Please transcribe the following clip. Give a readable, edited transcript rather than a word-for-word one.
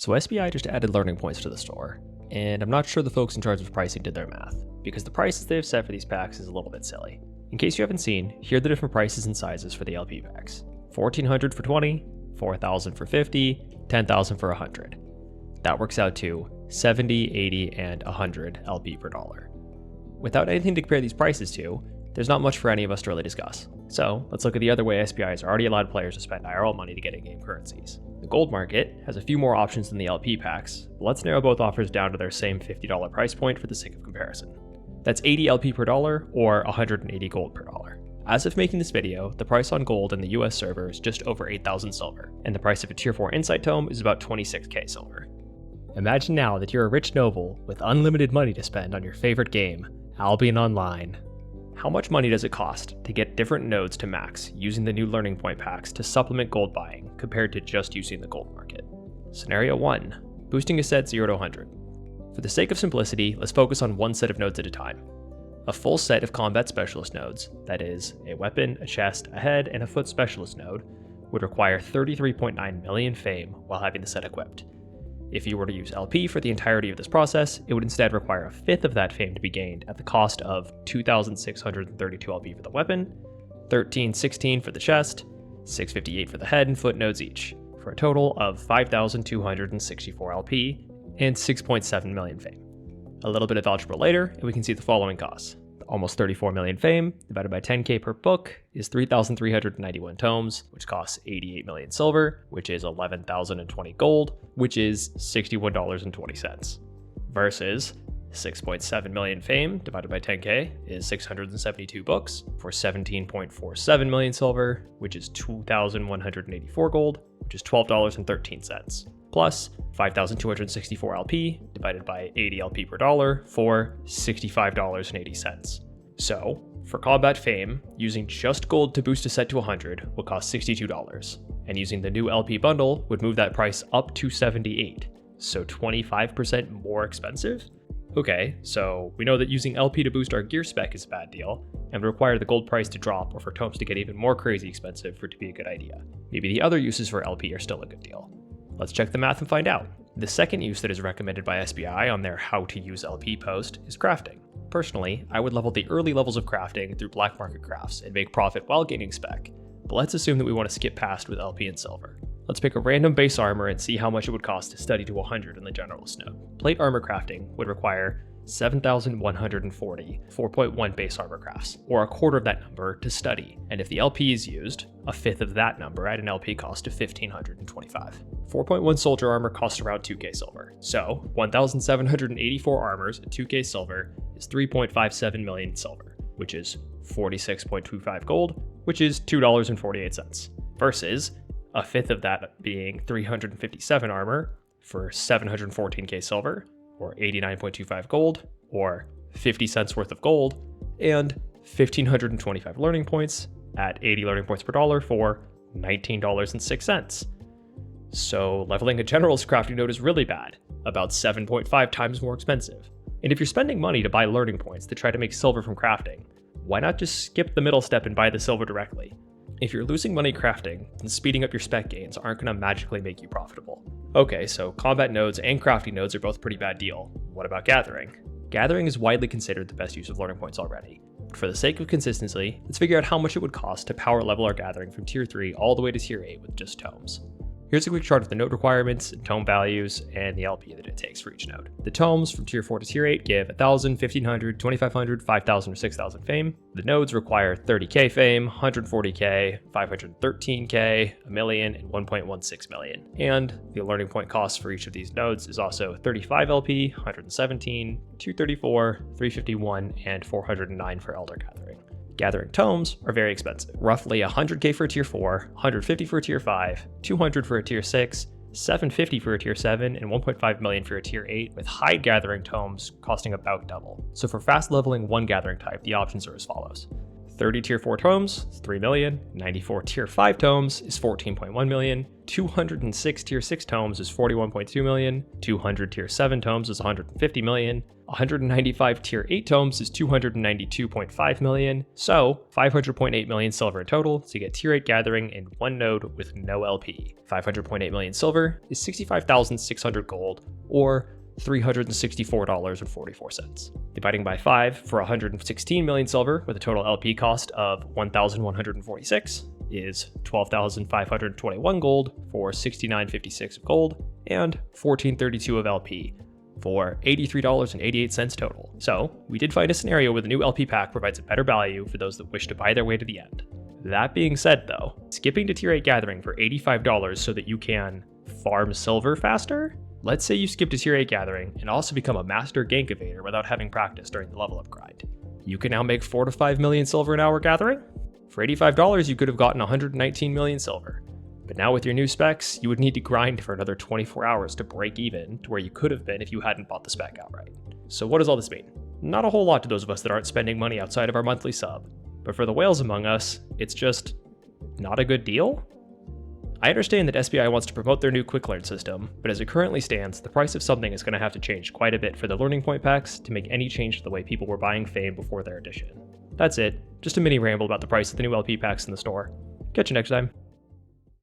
So SBI just added learning points to the store, and I'm not sure the folks in charge of pricing did their math, because the prices they've set for these packs is a little bit silly. In case you haven't seen, here are the different prices and sizes for the LP packs. 1,400 for 20, 4,000 for 50, 10,000 for 100. That works out to 70, 80, and 100 LP per dollar. Without anything to compare these prices to, there's not much for any of us to really discuss. So let's look at the other way SBI has already allowed players to spend IRL money to get in-game currencies. The gold market has a few more options than the LP packs, but let's narrow both offers down to their same $50 price point for the sake of comparison. That's 80 LP per dollar or 180 gold per dollar. As of making this video, the price on gold in the US server is just over 8,000 silver, and the price of a tier 4 insight tome is about 26k silver. Imagine now that you're a rich noble with unlimited money to spend on your favorite game, Albion Online. How much money does it cost to get different nodes to max using the new learning point packs to supplement gold buying compared to just using the gold market? Scenario 1. Boosting a set 0 to 100. For the sake of simplicity, let's focus on one set of nodes at a time. A full set of combat specialist nodes, that is, a weapon, a chest, a head, and a foot specialist node, would require 33.9 million fame while having the set equipped. If you were to use LP for the entirety of this process, it would instead require a fifth of that fame to be gained at the cost of 2,632 LP for the weapon, 1,316 for the chest, 658 for the head and foot nodes each, for a total of 5,264 LP and 6.7 million fame. A little bit of algebra later, and we can see the following costs. Almost 34 million fame divided by 10k per book is 3,391 tomes, which costs 88 million silver, which is 11,020 gold, which is $61.20. Versus 6.7 million fame divided by 10k is 672 books for 17.47 million silver, which is 2,184 gold, which is $12.13. Plus 5,264 LP divided by 80 LP per dollar for $65.80. So, for combat fame, using just gold to boost a set to 100 will cost $62, and using the new LP bundle would move that price up to 78, so 25% more expensive? Okay, so we know that using LP to boost our gear spec is a bad deal, and would require the gold price to drop or for tomes to get even more crazy expensive for it to be a good idea. Maybe the other uses for LP are still a good deal. Let's check the math and find out. The second use that is recommended by SBI on their How to Use LP post is crafting. Personally, I would level the early levels of crafting through black market crafts and make profit while gaining spec, but let's assume that we want to skip past with LP and silver. Let's pick a random base armor and see how much it would cost to study to 100 in the generalist node. Plate armor crafting would require 7,140 4.1 base armor crafts, or a quarter of that number to study, and if the LP is used, a fifth of that number at an LP cost of 1,525. 4.1 soldier armor costs around 2k silver, so 1,784 armors at 2k silver is 3.57 million silver, which is 46.25 gold, which is $2.48, versus a fifth of that being 357 armor for 714k silver, or 89.25 gold, or 50 cents worth of gold, and 1,525 learning points at 80 learning points per dollar for $19.06. So leveling a generalist crafting node is really bad, about 7.5 times more expensive. And if you're spending money to buy learning points to try to make silver from crafting, why not just skip the middle step and buy the silver directly? If you're losing money crafting, then speeding up your spec gains aren't going to magically make you profitable. Okay, so combat nodes and crafting nodes are both a pretty bad deal. What about gathering? Gathering is widely considered the best use of learning points already. But for the sake of consistency, let's figure out how much it would cost to power level our gathering from tier 3 all the way to tier 8 with just tomes. Here's a quick chart of the node requirements, and tome values, and the LP that it takes for each node. The tomes from tier 4 to tier 8 give 1,000, 1,500, 2,500, 5,000, or 6,000 fame. The nodes require 30k fame, 140k, 513k, a million, and 1.16 million. And the learning point cost for each of these nodes is also 35 LP, 117, 234, 351, and 409 for elder gathering. Gathering tomes are very expensive, roughly 100k for a tier 4, 150 for a tier 5, 200 for a tier 6, 750 for a tier 7, and 1.5 million for a tier 8, with high gathering tomes costing about double. So for fast leveling one gathering type, the options are as follows. 30 tier 4 tomes is 3 million, 94 tier 5 tomes is 14.1 million, 206 tier 6 tomes is 41.2 million, 200 tier 7 tomes is 150 million, 195 tier 8 tomes is 292.5 million, so 500.8 million silver in total to get tier 8 gathering in one node with no LP. 500.8 million silver is 65,600 gold, or $364.44. Dividing by 5 for 116 million silver with a total LP cost of 1,146 is 12,521 gold for 69.56 of gold and 1432 of LP for $83.88 total. So we did find a scenario where the new LP pack provides a better value for those that wish to buy their way to the end. That being said though, skipping to tier 8 gathering for $85 so that you can farm silver faster? Let's say you skip to tier 8 gathering and also become a master gank evader without having practice during the level up grind. You can now make 4 to 5 million silver an hour gathering? For $85 you could have gotten 119 million silver. But now with your new specs, you would need to grind for another 24 hours to break even to where you could have been if you hadn't bought the spec outright. So what does all this mean? Not a whole lot to those of us that aren't spending money outside of our monthly sub. But for the whales among us, it's just not a good deal? I understand that SBI wants to promote their new quick learn system, but as it currently stands, the price of something is going to have to change quite a bit for the learning point packs to make any change to the way people were buying Fame before their addition. That's it, just a mini ramble about the price of the new LP packs in the store. Catch you next time.